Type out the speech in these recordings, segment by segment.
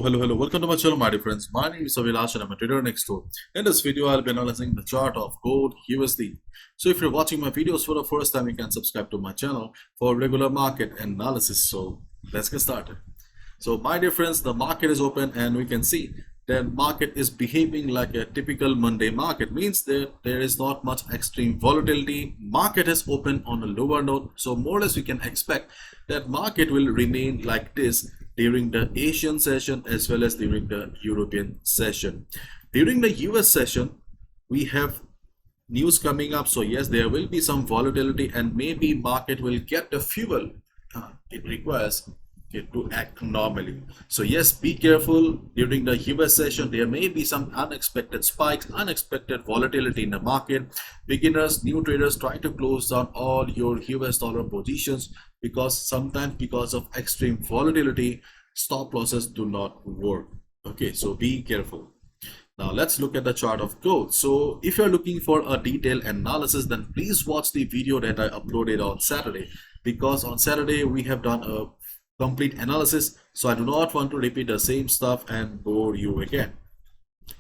Hello. Welcome to my channel, my dear friends. My name is Avilash and I'm a trader next door. In this video, I'll be analyzing the chart of gold USD. So if you're watching my videos for the first time, you can subscribe to my channel for regular market analysis. So let's get started. So my dear friends, the market is open and we can see that market is behaving like a typical Monday market. Means that there is not much extreme volatility. Market has opened on a lower note. So more or less we can expect that market will remain like this during the Asian session as well as during the European session. During the US session, we have news coming up. So yes, there will be some volatility and maybe market will get the fuel it requires to act normally. So yes, be careful during the US session. There may be some unexpected spikes, unexpected volatility in the market. Beginners, new traders, try to close down all your US dollar positions because sometimes because of extreme volatility, stop losses do not work. Okay, so be careful. Now let's look at the chart of gold. So if you're looking for a detailed analysis, then please watch the video that I uploaded on Saturday, because on Saturday we have done a complete analysis. So I do not want to repeat the same stuff and bore you again.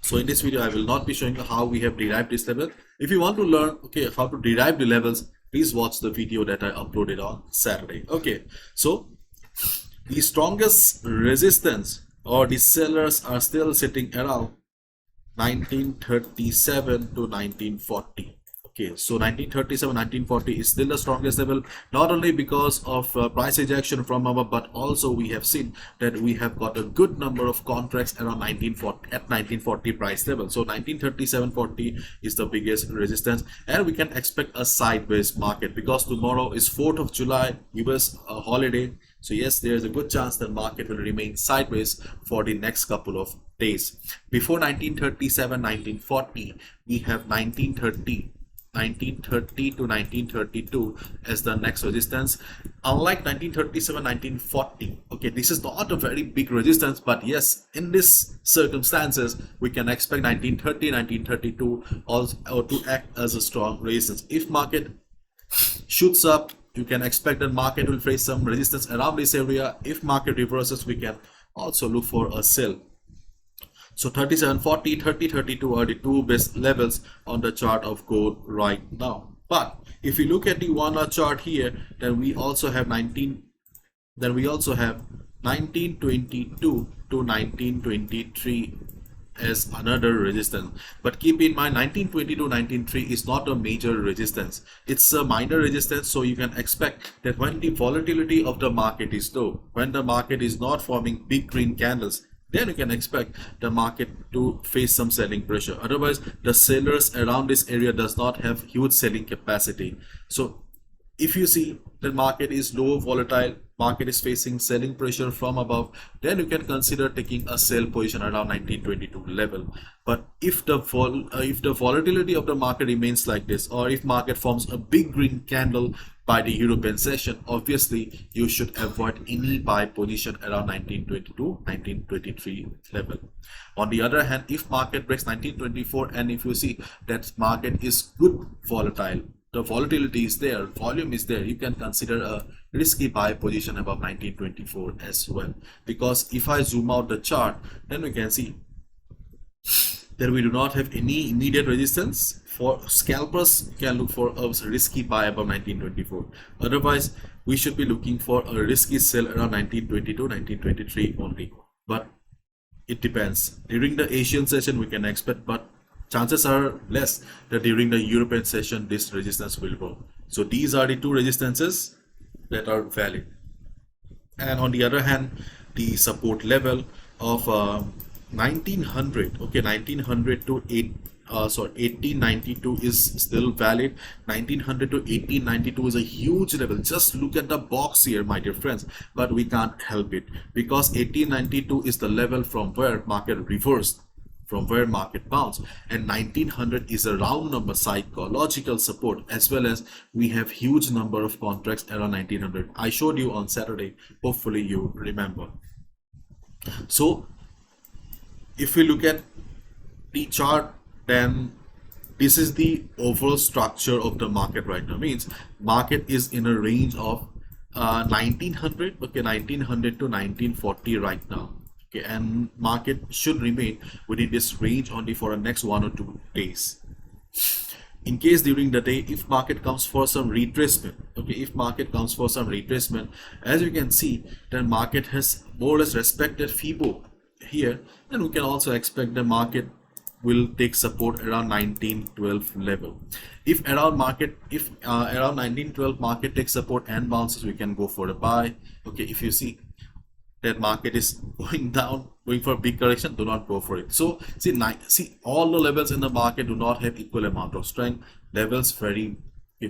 So in this video, I will not be showing you how we have derived this level. If you want to learn how to derive the levels, please watch the video that I uploaded on Saturday. Okay, so the strongest resistance or the sellers are still sitting around 1937 to 1940. Okay, so 1937, 1940 is still the strongest level, not only because of price ejection from above, but also we have seen that we have got a good number of contracts around 1940 price level. So 1937.40 is the biggest resistance, and we can expect a sideways market because tomorrow is 4th of July, US holiday. So yes, there is a good chance that market will remain sideways for the next couple of days. Before 1937, 1940, we have 1930 to 1932 as the next resistance. Unlike 1937, 1940, okay, this is not a very big resistance, but yes, in this circumstances we can expect 1930, 1932 also to act as a strong resistance. If market shoots up, you can expect that market will face some resistance around this area. If market reverses, we can also look for a sell. So 37.40, 30.32 are the two best levels on the chart of gold right now. But if you look at the 1 hour chart here, then we also have 1922 to 1923 as another resistance. But keep in mind, 1920 to 1923 is not a major resistance, it's a minor resistance. So you can expect that when the volatility of the market is low, when the market is not forming big green candles, then you can expect the market to face some selling pressure. Otherwise, the sellers around this area does not have huge selling capacity. So if you see the market is low volatile, market is facing selling pressure from above, then you can consider taking a sell position around 1922 level. But if the volatility of the market remains like this, or if market forms a big green candle by the European session, obviously you should avoid any buy position around 1922, 1923 level. On the other hand, if market breaks 1924 and if you see that market is good volatile, the volatility is there, volume is there, you can consider a risky buy position above 1924 as well. Because if I zoom out the chart, then we can see that we do not have any immediate resistance. For scalpers, you can look for a risky buy above 1924. Otherwise, we should be looking for a risky sell around 1922, 1923 only. But it depends. During the Asian session, we can expect, but chances are less that during the European session this resistance will go. So these are the two resistances that are valid. And on the other hand, the support level of 1900, okay, 1900 to 1892 is still valid. 1900 to 1892 is a huge level. Just look at the box here, my dear friends. But we can't help it because 1892 is the level from where market reversed, from where market bounced, and 1900 is a round number psychological support, as well as we have huge number of contracts around 1900. I showed you on Saturday, hopefully you remember. So if we look at the chart, then this is the overall structure of the market right now. Means market is in a range of 1900, okay, 1900 to 1940 right now. Okay, and market should remain within this range only for the next 1 or 2 days. In case during the day, if market comes for some retracement, okay, if market comes for some retracement, as you can see, then market has more or less respected FIBO here, then we can also expect the market will take support around 1912 level. If around 1912 market takes support and bounces, we can go for a buy. Okay, if you see that market is going down, going for a big correction, do not go for it. So see all the levels in the market do not have equal amount of strength. Levels vary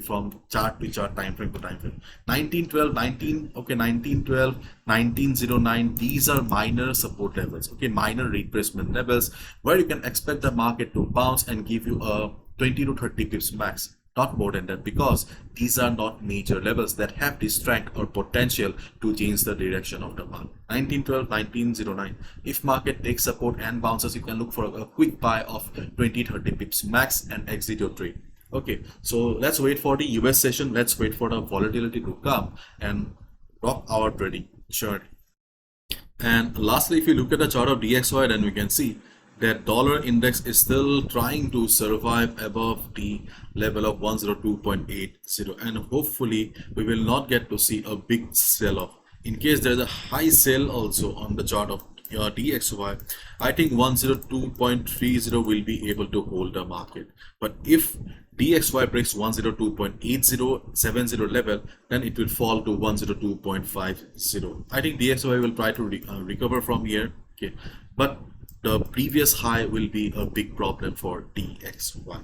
from chart to chart, time frame to time frame. 1912, 1909, these are minor support levels, okay, minor retracement levels where you can expect the market to bounce and give you a 20 to 30 pips max, not more than that, because these are not major levels that have the strength or potential to change the direction of the market. 1912, 1909, if market takes support and bounces, you can look for a quick buy of 20-30 pips max and exit your trade. Okay, so let's wait for the US session. Let's wait for the volatility to come and rock our trading journey. And lastly, if you look at the chart of DXY, then we can see that dollar index is still trying to survive above the level of 102.80, and hopefully we will not get to see a big sell-off. In case there's a high sell also on the chart of DXY, I think 102.30 will be able to hold the market. But if DXY breaks 102.8070 level, then it will fall to 102.50. I think DXY will try to recover from here, okay, but the previous high will be a big problem for DXY.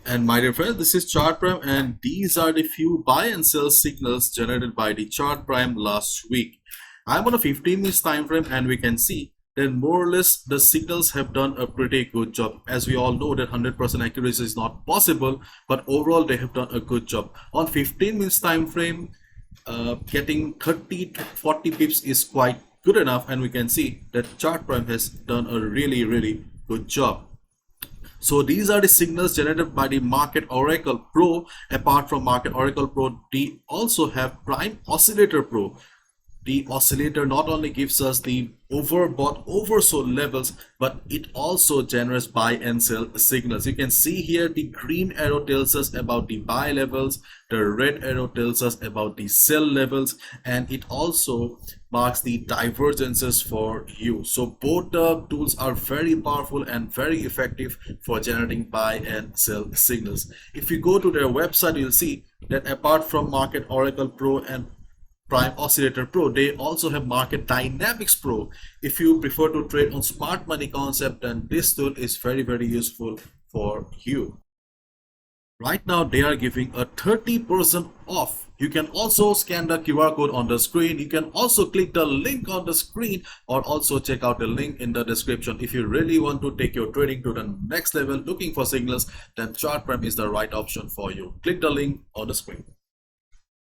And my dear friends, this is Chart Prime, and these are the few buy and sell signals generated by the Chart Prime last week. I'm on a 15 minutes time frame, and we can see then more or less the signals have done a pretty good job. As we all know that 100% accuracy is not possible, but overall they have done a good job. On 15 minutes time frame, getting 30 to 40 pips is quite good enough, and we can see that Chart Prime has done a really good job. So these are the signals generated by the Market Oracle Pro. Apart from Market Oracle Pro, we also have Prime Oscillator Pro. The oscillator not only gives us the overbought, oversold levels, but it also generates buy and sell signals. You can see here the green arrow tells us about the buy levels, the red arrow tells us about the sell levels, and it also marks the divergences for you. So both the tools are very powerful and very effective for generating buy and sell signals. If you go to their website, you'll see that apart from Market Oracle Pro and Prime Oscillator Pro, they also have Market Dynamics Pro. If you prefer to trade on smart money concept, then this tool is very useful for you. Right now they are giving a 30% off. You can also scan the QR code on the screen. You can also click the link on the screen, or also check out the link in the description. If you really want to take your trading to the next level looking for signals, then Chart Prime is the right option for you. Click the link on the screen.